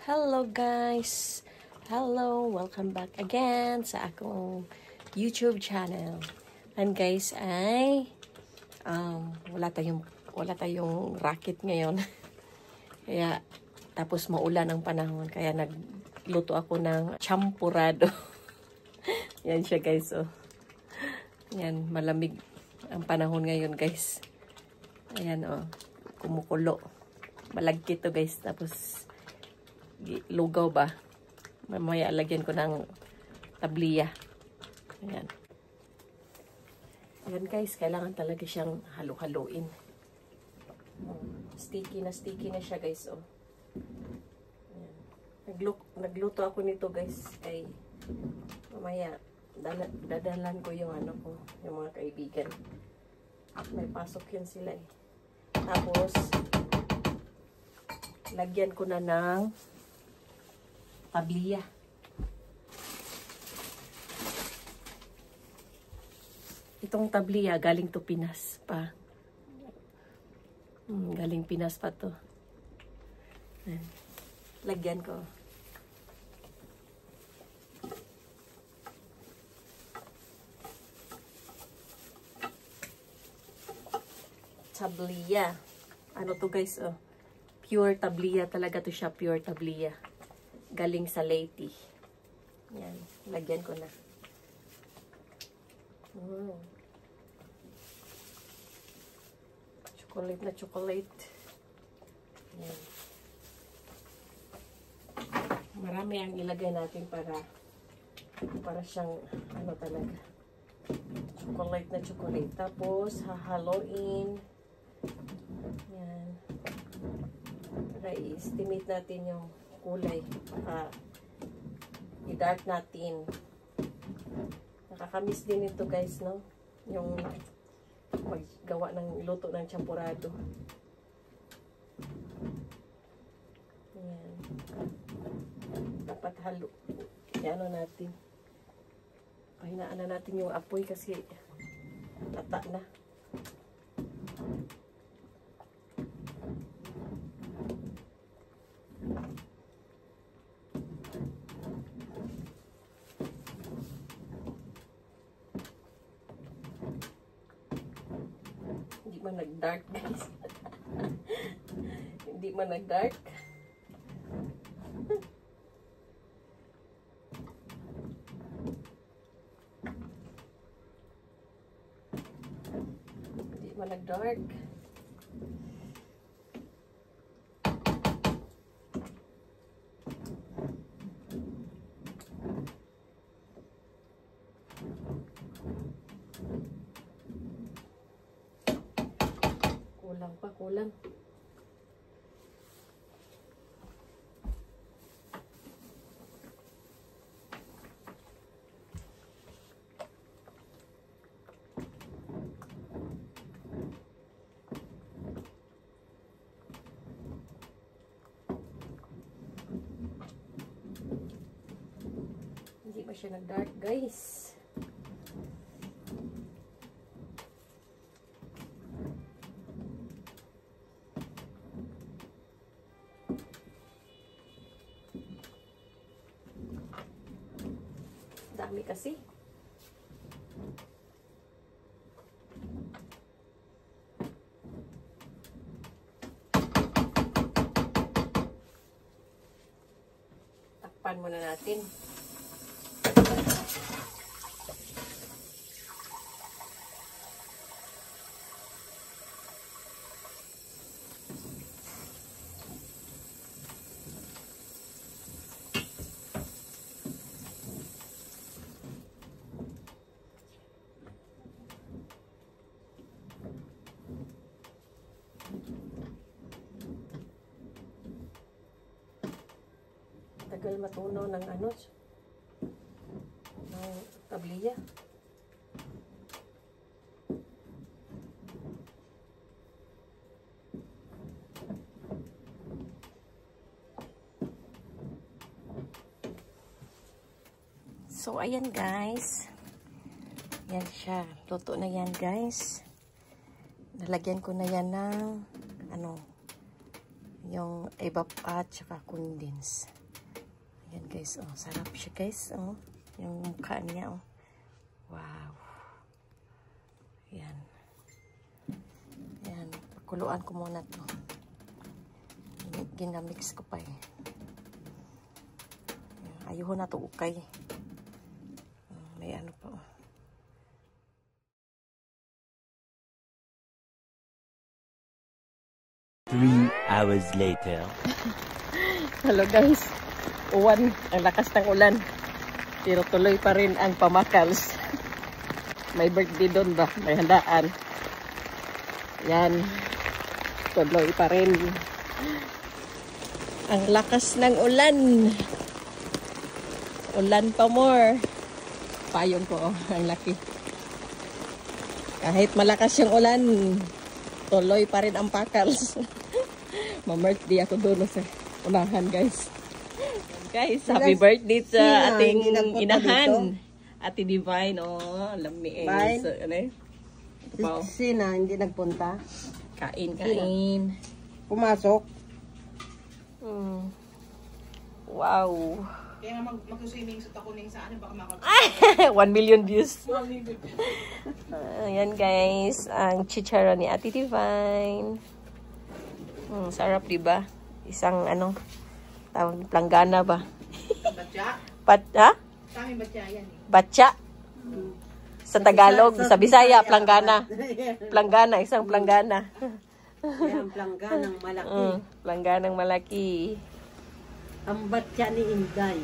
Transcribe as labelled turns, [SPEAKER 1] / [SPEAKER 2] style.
[SPEAKER 1] Hello guys! Hello! Welcome back again sa akong YouTube channel. And guys ay wala tayong racket ngayon. Kaya tapos maulan ang panahon kaya nagluto ako ng champurado. Yan siya guys oh. Yan, malamig ang panahon ngayon guys. Ayan oh, kumukulo. Malagkit to guys. Tapos lugaw ba? Mamaya lagyan ko ng tabliya. Ayan. Ayan guys, kailangan talaga siyang halo-haloin. Sticky na siya guys. Oh. Ayan. Nagluto ako nito guys. Ay, mamaya dadalan ko yung ano ko, yung mga kaibigan. May pasok yun sila eh. Tapos, lagyan ko na ng tabliya. Itong tabliya galing to Pinas pa. Galing Pinas pa to. Lagyan ko. Tabliya. Ano to guys oh. Pure tabliya talaga to siya. Pure tabliya. Galing sa Leyte. Yan. Lagyan ko na. Chocolate na chocolate. Yan. Marami ang ilagay natin para siyang ano talaga. Chocolate na chocolate. Tapos hahaloin. Yan. Para i-estimate natin yung kulay. Baka i-dark natin. Nakakamiss din ito guys, no? Yung maggawa ng luto ng champurado. Ayan. Dapat halo. Iano natin. Pahinaan na natin yung apoy kasi tata na. Hindi man nag-dark guys. Hindi man nag-dark. Hindi man nag-dark. Kulang pa, kulang. Hindi pa siya nag-dark, guys. Dami kasi. Takpan muna natin. Tagal matunaw ng ano, ng tabliya. So, ayan guys. Yan siya. Luto na yan guys. Nalagyan ko na yan ng ano, Yung evap at saka condense. Ayan guys, oh. Sarap siya guys, oh. Yung mukha niya, oh. Wow. Ayan. Ayan. Pakuluan ko muna to. Ginamix ko pa eh. Ayuho na to ukay. May ano pa, oh.
[SPEAKER 2] Three hours later.
[SPEAKER 1] Hello guys. Uwan, ang lakas ng ulan. Pero tuloy pa rin ang pamakals. May birthday doon ba? May handaan. Yan. Tuloy pa rin. Ang lakas ng ulan. Ulan pa more. Payong ko, oh. Ang laki. Kahit malakas yung ulan, tuloy pa rin ang pakals. Ma-birthday ako doon sa unahan guys. Guys, happy birthday sa ating inahan. Ate Divine, oh, lami. So, ano eh?
[SPEAKER 3] Sina, hindi nagpunta.
[SPEAKER 1] Kain.
[SPEAKER 3] Pumasok.
[SPEAKER 1] Wow.
[SPEAKER 4] Kaya nga mag-swimming sa takuning sa ano, baka
[SPEAKER 1] 1 million views. Ayan guys, ang chicharon ni Ate Divine. Sarap, diba? Isang ano, tawag planggana ba?
[SPEAKER 4] batya.
[SPEAKER 1] Ha?
[SPEAKER 4] Sa amin batya yan eh.
[SPEAKER 1] Batya. Sa Tagalog, sa Bisaya, planggana. Planggana, isang planggana.
[SPEAKER 3] Yan, plangganang malaki.
[SPEAKER 1] Plangganang malaki.
[SPEAKER 3] Ang batya ni Inday.